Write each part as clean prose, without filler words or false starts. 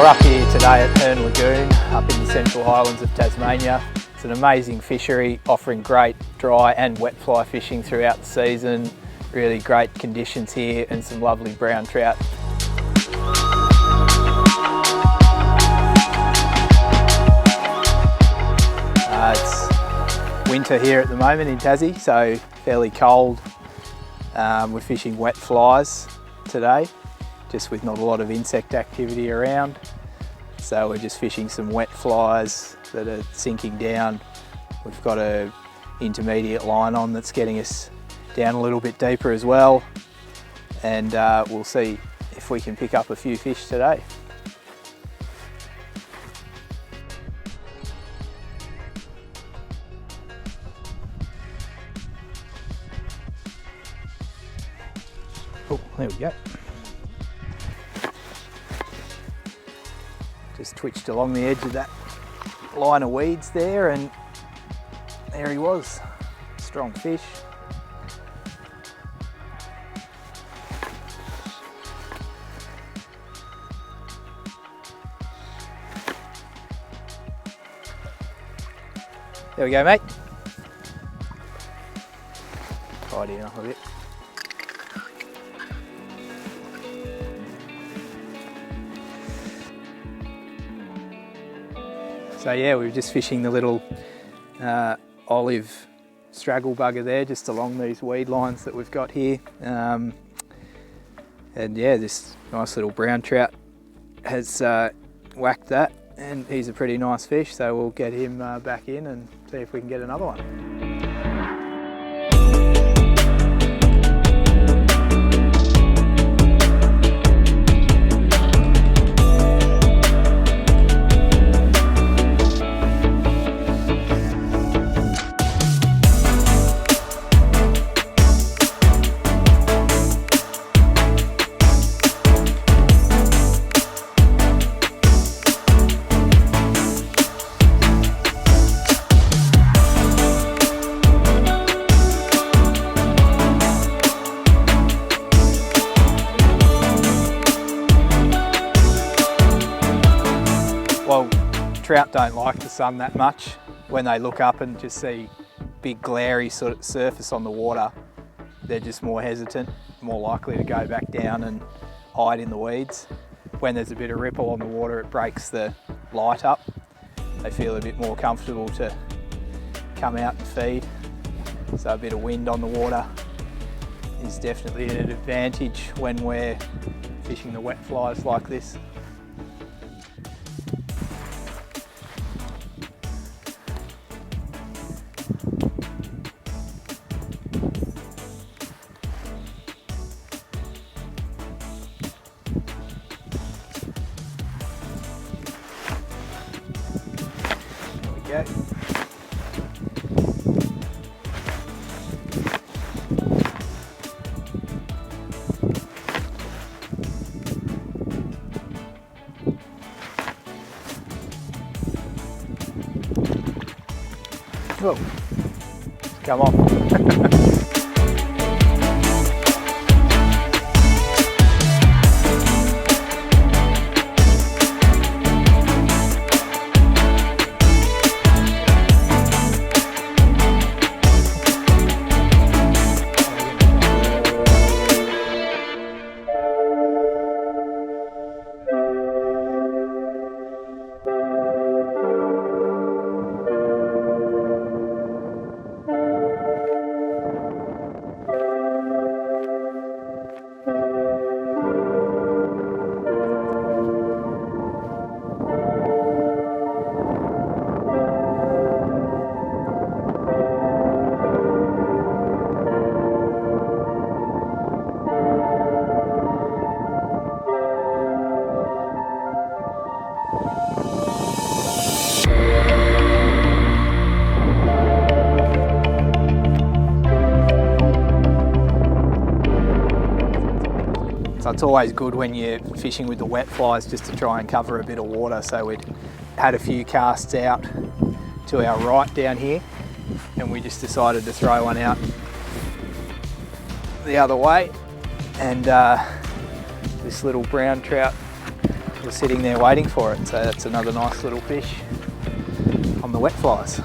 up here today at Herne Lagoon up in the Central Highlands of Tasmania. It's an amazing fishery offering great dry and wet fly fishing throughout the season. Really great conditions here and some lovely brown trout. It's winter here at the moment in Tassie, so fairly cold. We're fishing wet flies today, just with not a lot of insect activity around. So we're just fishing some wet flies that are sinking down. We've got an intermediate line on that's getting us down a little bit deeper as well. And we'll see if we can pick up a few fish today. Oh, there we go. Just twitched along the edge of that line of weeds there, and there he was. Strong fish. There we go, mate. Tidy enough a bit. So yeah, we were just fishing the little olive straggle bugger there, just along these weed lines that we've got here. And yeah, this nice little brown trout has whacked that, and he's a pretty nice fish, so we'll get him back in and see if we can get another one. Well, trout don't like the sun that much. When they look up and just see big glary sort of surface on the water, they're just more hesitant, more likely to go back down and hide in the weeds. When there's a bit of ripple on the water, it breaks the light up. They feel a bit more comfortable to come out and feed. So a bit of wind on the water is definitely an advantage when we're fishing the wet flies like this. There we go. Oh, come on. So it's always good when you're fishing with the wet flies just to try and cover a bit of water. So we'd had a few casts out to our right down here, and we just decided to throw one out the other way, and this little brown trout were sitting there waiting for it. So that's another nice little fish on the wet flies.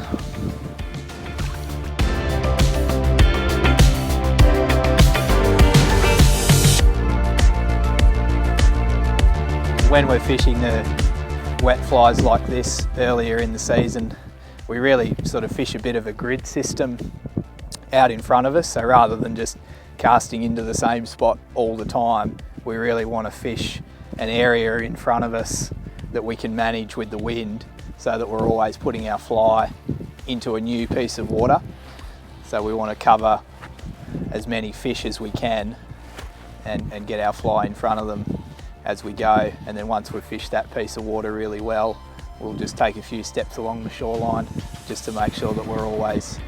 When we're fishing the wet flies like this earlier in the season, we really sort of fish a bit of a grid system out in front of us. So rather than just casting into the same spot all the time, we really want to fish an area in front of us that we can manage with the wind, so that we're always putting our fly into a new piece of water. So we want to cover as many fish as we can and get our fly in front of them as we go. And then once we've fished that piece of water really well, we'll just take a few steps along the shoreline just to make sure that we're always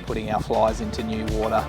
putting our flies into new water.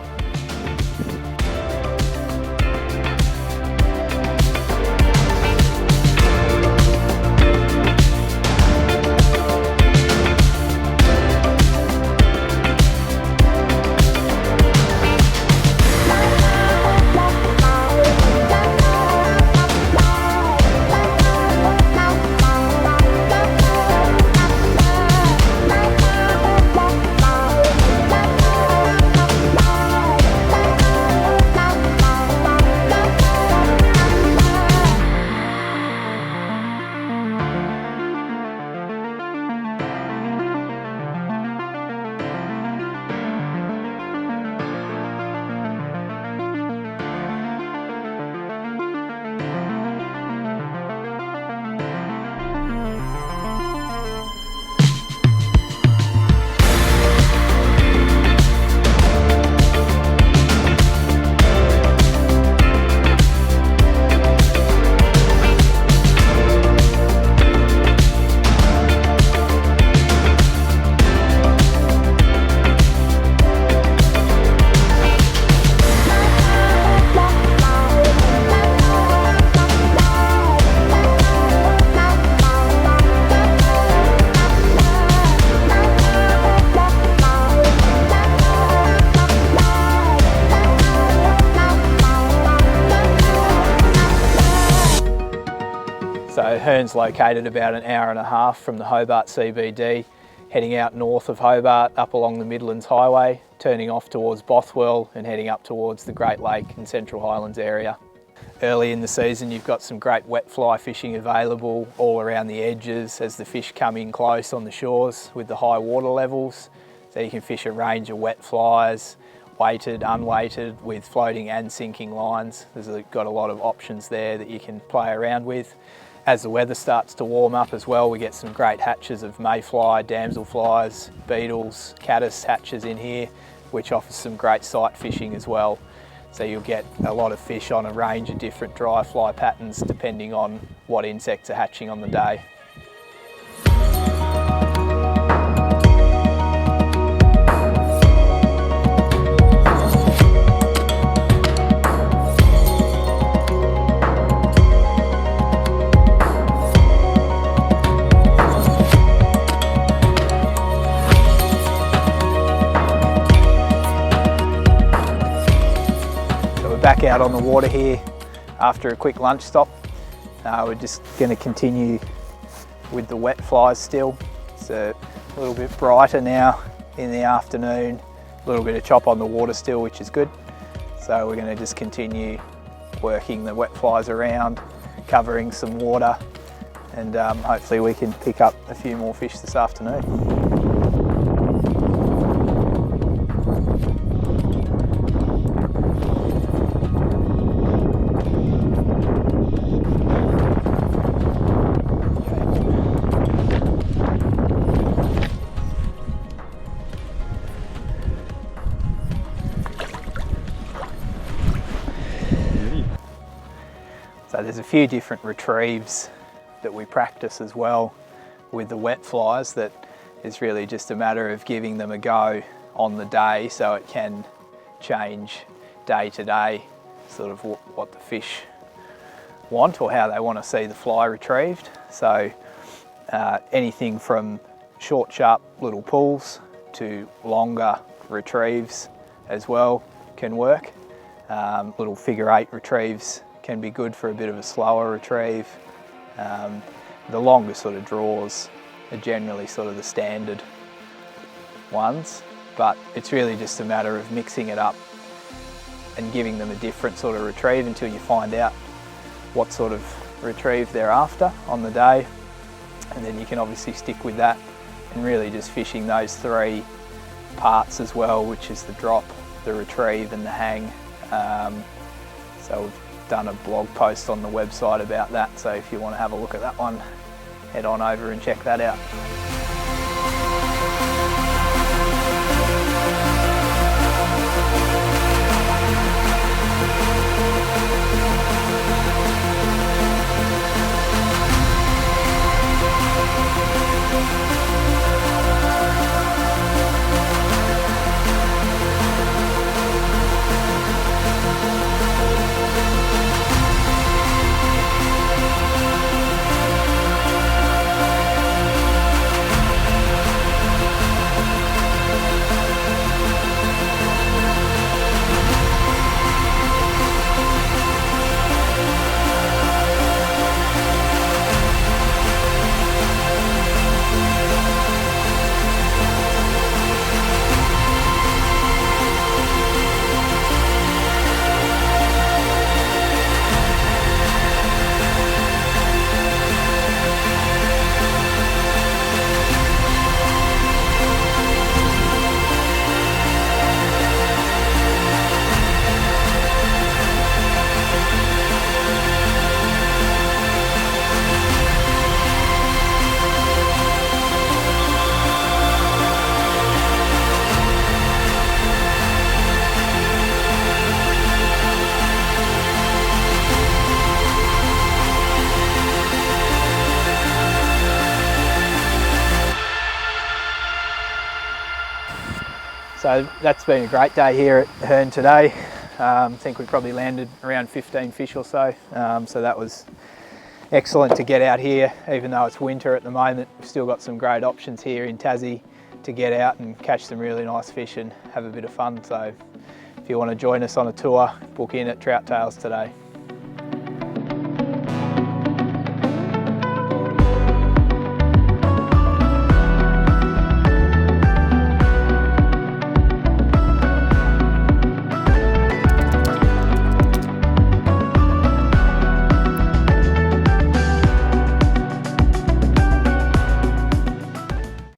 So Herne's located about an hour and a half from the Hobart CBD, heading out north of Hobart up along the Midlands Highway, turning off towards Bothwell and heading up towards the Great Lake and Central Highlands area. Early in the season you've got some great wet fly fishing available all around the edges as the fish come in close on the shores with the high water levels. So you can fish a range of wet flies, weighted, unweighted, with floating and sinking lines. There's got a lot of options there that you can play around with. As the weather starts to warm up as well, we get some great hatches of mayfly, damselflies, beetles, caddis hatches in here, which offers some great sight fishing as well. So you'll get a lot of fish on a range of different dry fly patterns depending on what insects are hatching on the day. Back out on the water here after a quick lunch stop. We're just going to continue with the wet flies still. It's a little bit brighter now in the afternoon, a little bit of chop on the water still, which is good. So we're going to just continue working the wet flies around, covering some water, and hopefully we can pick up a few more fish this afternoon. So there's a few different retrieves that we practice as well with the wet flies that is really just a matter of giving them a go on the day, so it can change day to day sort of what the fish want or how they want to see the fly retrieved. So anything from short sharp little pulls to longer retrieves as well can work. Little figure 8 retrieves can be good for a bit of a slower retrieve. The longer sort of draws are generally sort of the standard ones, but it's really just a matter of mixing it up and giving them a different sort of retrieve until you find out what sort of retrieve they're after on the day, and then you can obviously stick with that and really just fishing those three parts as well, which is the drop, the retrieve and the hang. So we've done a blog post on the website about that, so if you want to have a look at that one, head on over and check that out. So that's been a great day here at Herne today. I think we probably landed around 15 fish or so. So that was excellent to get out here, even though it's winter at the moment. We've still got some great options here in Tassie to get out and catch some really nice fish and have a bit of fun. So if you want to join us on a tour, book in at Trout Tales today.